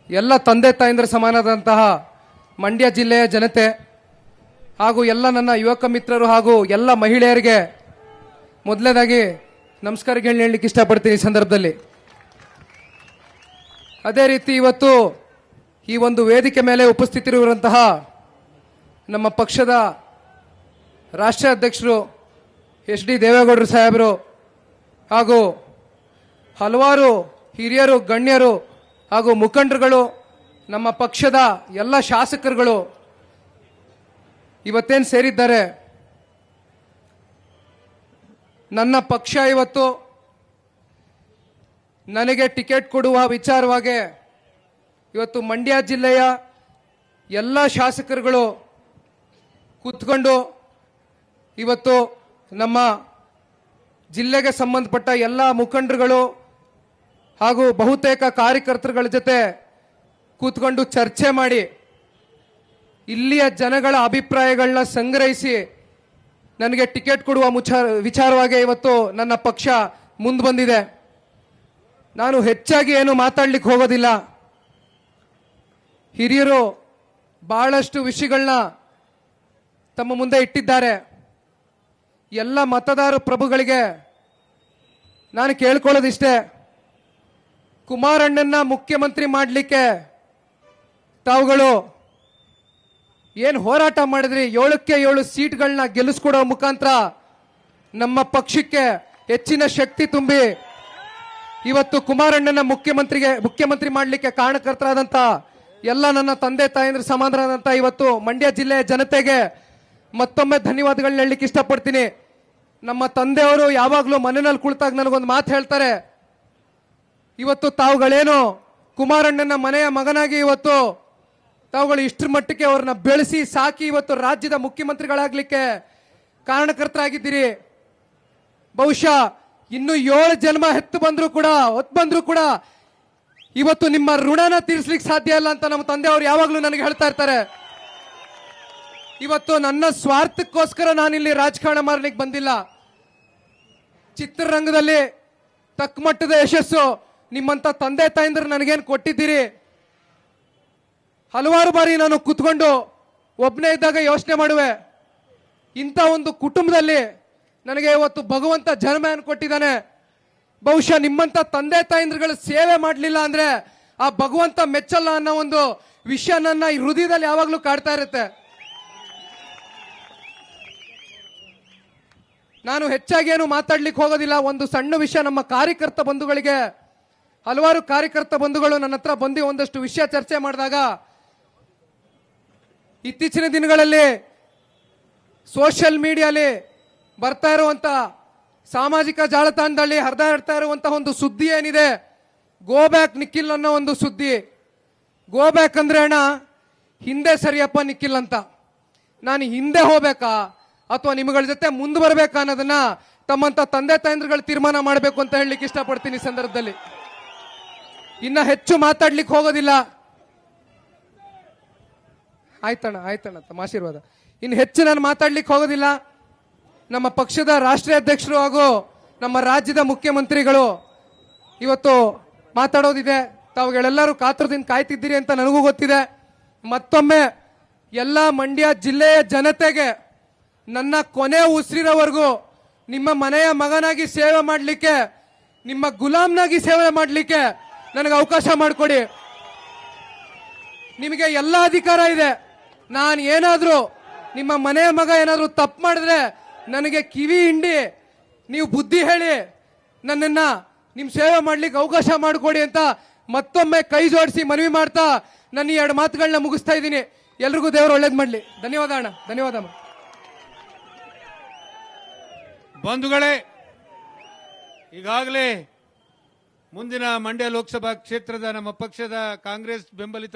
ಎಲ್ಲ ತಂದೆ ತಾಯಂದ್ರ ಸಮಾನದಂತಹ ಮಂಡ್ಯ ಜಿಲ್ಲೆಯ ಜನತೆ ಹಾಗೂ ಎಲ್ಲ ನನ್ನ ಯುವಕ ಮಿತ್ರರು ಹಾಗೂ ಎಲ್ಲ ಮಹಿಳೆಯರಿಗೆ ಮೊದಲನೇದಾಗಿ ನಮಸ್ಕಾರಗಳನ್ನ ಹೇಳಲಿಕ್ಕೆ ಇಷ್ಟಪಡ್ತೀನಿ ಈ ಸಂದರ್ಭದಲ್ಲಿ. ಅದೇ ರೀತಿ ಇವತ್ತು ಈ ಒಂದು ವೇದಿಕೆ ಮೇಲೆ ಉಪಸ್ಥಿತರಿರುವಂತಹ ನಮ್ಮ ಪಕ್ಷದ ರಾಷ್ಟ್ರೀಯ ಅಧ್ಯಕ್ಷರು HD ದೇವೇಗೌಡರು ಸಾಹೇಬರು ಹಾಗೂ ಹಲವಾರು ಹಿರಿಯರು ಗಣ್ಯರು ಹಾಗೂ ಮುಖಂಡರುಗಳು, ನಮ್ಮ ಪಕ್ಷದ ಎಲ್ಲ ಶಾಸಕರುಗಳು ಇವತ್ತೇನು ಸೇರಿದ್ದಾರೆ. ನನ್ನ ಪಕ್ಷ ಇವತ್ತು ನನಗೆ ಟಿಕೆಟ್ ಕೊಡುವ ವಿಚಾರವಾಗಿ ಇವತ್ತು ಮಂಡ್ಯ ಜಿಲ್ಲೆಯ ಎಲ್ಲ ಶಾಸಕರುಗಳು ಕೂತ್ಕೊಂಡು ಇವತ್ತು ನಮ್ಮ ಜಿಲ್ಲೆಗೆ ಸಂಬಂಧಪಟ್ಟ ಎಲ್ಲ ಮುಖಂಡರುಗಳು ಹಾಗೂ ಬಹುತೇಕ ಕಾರ್ಯಕರ್ತರುಗಳ ಜೊತೆ ಕೂತ್ಕೊಂಡು ಚರ್ಚೆ ಮಾಡಿ ಇಲ್ಲಿಯ ಜನಗಳ ಅಭಿಪ್ರಾಯಗಳನ್ನ ಸಂಗ್ರಹಿಸಿ ನನಗೆ ಟಿಕೆಟ್ ಕೊಡುವ ವಿಚಾರವಾಗಿ ಇವತ್ತು ನನ್ನ ಪಕ್ಷ ಮುಂದೆ ಬಂದಿದೆ. ನಾನು ಹೆಚ್ಚಾಗಿ ಏನು ಮಾತಾಡ್ಲಿಕ್ಕೆ ಹೋಗೋದಿಲ್ಲ. ಹಿರಿಯರು ಬಹಳಷ್ಟು ವಿಷಯಗಳನ್ನ ತಮ್ಮ ಮುಂದೆ ಇಟ್ಟಿದ್ದಾರೆ. ಎಲ್ಲ ಮತದಾರ ಪ್ರಭುಗಳಿಗೆ ನಾನು ಕೇಳ್ಕೊಳ್ಳೋದಿಷ್ಟೇ, ಕುಮಾರಣ್ಣನ ಮುಖ್ಯಮಂತ್ರಿ ಮಾಡಲಿಕ್ಕೆ ತಾವುಗಳು ಏನು ಹೋರಾಟ ಮಾಡಿದ್ರಿ, 7ಕ್ಕೆ 7 ಸೀಟ್ಗಳನ್ನ ಗೆಲ್ಲಿಸ್ಕೊಡೋ ಮುಖಾಂತರ ನಮ್ಮ ಪಕ್ಷಕ್ಕೆ ಹೆಚ್ಚಿನ ಶಕ್ತಿ ತುಂಬಿ ಇವತ್ತು ಕುಮಾರಣ್ಣನ ಮುಖ್ಯಮಂತ್ರಿ ಮಾಡಲಿಕ್ಕೆ ಕಾರಣಕರ್ತರಾದಂಥ ಎಲ್ಲ ನನ್ನ ತಂದೆ ತಾಯಂದ್ರ ಸಮಾನರಾದಂಥ ಇವತ್ತು ಮಂಡ್ಯ ಜಿಲ್ಲೆಯ ಜನತೆಗೆ ಮತ್ತೊಮ್ಮೆ ಧನ್ಯವಾದಗಳನ್ನ ಹೇಳಲಿಕ್ಕೆ ಇಷ್ಟಪಡ್ತೀನಿ. ನಮ್ಮ ತಂದೆಯವರು ಯಾವಾಗಲೂ ಮನೆಯಲ್ಲಿ ಕುಳಿತಾಗ ನನಗೊಂದು ಮಾತು ಹೇಳ್ತಾರೆ, ಇವತ್ತು ತಾವುಗಳೇನು ಕುಮಾರಣ್ಣನ ಮನೆಯ ಮಗನಾಗಿ ಇವತ್ತು ತಾವುಗಳು ಇಷ್ಟರ ಮಟ್ಟಕ್ಕೆ ಅವ್ರನ್ನ ಬೆಳೆಸಿ ಸಾಕಿ ಇವತ್ತು ರಾಜ್ಯದ ಮುಖ್ಯಮಂತ್ರಿಗಳಾಗ್ಲಿಕ್ಕೆ ಕಾರಣಕರ್ತರಾಗಿದ್ದೀರಿ. ಬಹುಶಃ ಇನ್ನು 7 ಜನ್ಮ ಹೊತ್ತು ಬಂದ್ರು ಕೂಡ ಇವತ್ತು ನಿಮ್ಮ ಋಣನ ತೀರಿಸ್ಲಿಕ್ಕೆ ಸಾಧ್ಯ ಇಲ್ಲ ಅಂತ ನಮ್ಮ ತಂದೆಯವರು ಯಾವಾಗಲೂ ನನಗೆ ಹೇಳ್ತಾ ಇರ್ತಾರೆ. ಇವತ್ತು ನನ್ನ ಸ್ವಾರ್ಥಕ್ಕೋಸ್ಕರ ನಾನಿಲ್ಲಿ ರಾಜಕಾರಣ ಮಾಡಲಿಕ್ಕೆ ಬಂದಿಲ್ಲ. ಚಿತ್ರರಂಗದಲ್ಲಿ ತಕ್ಕ ಮಟ್ಟದ ಯಶಸ್ಸು ನಿಮ್ಮಂತ ತಂದೆ ತಾಯಂದ್ರು ನನಗೇನು ಕೊಟ್ಟಿದ್ದೀರಿ. ಹಲವಾರು ಬಾರಿ ನಾನು ಕುತ್ಕೊಂಡು ಒಬ್ಬನೇ ಇದ್ದಾಗ ಯೋಚನೆ ಮಾಡುವೆ, ಇಂಥ ಒಂದು ಕುಟುಂಬದಲ್ಲಿ ನನಗೆ ಇವತ್ತು ಭಗವಂತ ಜನ್ಮ ಕೊಟ್ಟಿದ್ದಾನೆ. ಬಹುಶಃ ನಿಮ್ಮಂತ ತಂದೆ ತಾಯಂದ್ರುಗಳ ಸೇವೆ ಮಾಡಲಿಲ್ಲ ಅಂದ್ರೆ ಆ ಭಗವಂತ ಮೆಚ್ಚಲ್ಲ ಅನ್ನೋ ಒಂದು ವಿಷಯ ನನ್ನ ಈ ಹೃದಯದಲ್ಲಿ ಯಾವಾಗಲೂ ಕಾಡ್ತಾ ಇರುತ್ತೆ. ನಾನು ಹೆಚ್ಚಾಗಿ ಏನು ಮಾತಾಡ್ಲಿಕ್ಕೆ ಹೋಗೋದಿಲ್ಲ. ಒಂದು ಸಣ್ಣ ವಿಷಯ, ನಮ್ಮ ಕಾರ್ಯಕರ್ತ ಬಂಧುಗಳಿಗೆ, ಹಲವಾರು ಕಾರ್ಯಕರ್ತ ಬಂಧುಗಳು ನನ್ನ ಹತ್ರ ಬಂದು ಒಂದಷ್ಟು ವಿಷಯ ಚರ್ಚೆ ಮಾಡಿದಾಗ, ಇತ್ತೀಚಿನ ದಿನಗಳಲ್ಲಿ ಸೋಷಿಯಲ್ ಮೀಡಿಯಾಲಿ ಬರ್ತಾ ಇರುವಂತ ಸಾಮಾಜಿಕ ಜಾಲತಾಣದಲ್ಲಿ ಹರಿದಾಡ್ತಾ ಇರುವಂತಹ ಒಂದು ಸುದ್ದಿ ಏನಿದೆ, ಗೋ ಬ್ಯಾಕ್ ನಿಖಿಲ್ ಅನ್ನೋ ಒಂದು ಸುದ್ದಿ. ಗೋ ಬ್ಯಾಕ್ ಅಂದ್ರೆ ಅಣ್ಣ ಹಿಂದೆ ಸರಿಯಪ್ಪ ನಿಖಿಲ್ ಅಂತ. ನಾನು ಹಿಂದೆ ಹೋಗ್ಬೇಕಾ ಅಥವಾ ನಿಮ್ಮಗಳ ಜೊತೆ ಮುಂದೆ ಬರ್ಬೇಕಾ ಅನ್ನೋದನ್ನ ತಮ್ಮಂತ ತಂದೆ ತಾಯಂದ್ರುಗಳು ತೀರ್ಮಾನ ಮಾಡಬೇಕು ಅಂತ ಹೇಳಲಿಕ್ಕೆ ಇಷ್ಟಪಡ್ತೀನಿ ಈ ಸಂದರ್ಭದಲ್ಲಿ. ಇನ್ನ ಹೆಚ್ಚು ಮಾತಾಡ್ಲಿಕ್ಕೆ ಹೋಗೋದಿಲ್ಲ. ಆಯ್ತಣ್ಣ ತಮ್ಮ ಆಶೀರ್ವಾದ. ಇನ್ನು ಹೆಚ್ಚು ನಾನು ಮಾತಾಡ್ಲಿಕ್ಕೆ ಹೋಗೋದಿಲ್ಲ. ನಮ್ಮ ಪಕ್ಷದ ರಾಷ್ಟ್ರೀಯ ಅಧ್ಯಕ್ಷರು ಹಾಗೂ ನಮ್ಮ ರಾಜ್ಯದ ಮುಖ್ಯಮಂತ್ರಿಗಳು ಇವತ್ತು ಮಾತಾಡೋದಿದೆ. ತಾವುಗಳೆಲ್ಲರೂ ಕಾತುರದಿಂದ ಕಾಯ್ತಿದ್ದೀರಿ ಅಂತ ನನಗೂ ಗೊತ್ತಿದೆ. ಮತ್ತೊಮ್ಮೆ ಎಲ್ಲ ಮಂಡ್ಯ ಜಿಲ್ಲೆಯ ಜನತೆಗೆ ನನ್ನ ಕೊನೆ ಉಸಿರಿರೋವರೆಗೂ ನಿಮ್ಮ ಮನೆಯ ಮಗನಾಗಿ ಸೇವೆ ಮಾಡಲಿಕ್ಕೆ, ನಿಮ್ಮ ಗುಲಾಮ್ನಾಗಿ ಸೇವೆ ಮಾಡಲಿಕ್ಕೆ ನನಗೆ ಅವಕಾಶ ಮಾಡಿಕೊಡಿ. ನಿಮಗೆ ಎಲ್ಲ ಅಧಿಕಾರ ಇದೆ. ನಾನು ಏನಾದರೂ ನಿಮ್ಮ ಮನೆಯ ಮಗ ಏನಾದರೂ ತಪ್ಪು ಮಾಡಿದ್ರೆ ನನಗೆ ಕಿವಿ ಹಿಂಡಿ ನೀವು ಬುದ್ಧಿ ಹೇಳಿ ನನ್ನನ್ನ ನಿಮ್ಮ ಸೇವೆ ಮಾಡ್ಲಿಕ್ಕೆ ಅವಕಾಶ ಮಾಡಿಕೊಡಿ ಅಂತ ಮತ್ತೊಮ್ಮೆ ಕೈ ಜೋಡಿಸಿ ಮನವಿ ಮಾಡ್ತಾ ನನ್ನ ಈ 2 ಮಾತುಗಳನ್ನ ಮುಗಿಸ್ತಾ ಇದ್ದೀನಿ. ಎಲ್ರಿಗೂ ದೇವರು ಒಳ್ಳೇದು ಮಾಡಲಿ. ಧನ್ಯವಾದ ಅಣ್ಣ, ಧನ್ಯವಾದ. ಬಂಧುಗಳೇ, ಈಗಾಗಲೇ ಮುಂದಿನ ಮಂಡ್ಯ ಲೋಕಸಭಾ ಕ್ಷೇತ್ರದ ನಮ್ಮ ಪಕ್ಷದ ಕಾಂಗ್ರೆಸ್ ಬೆಂಬಲಿತ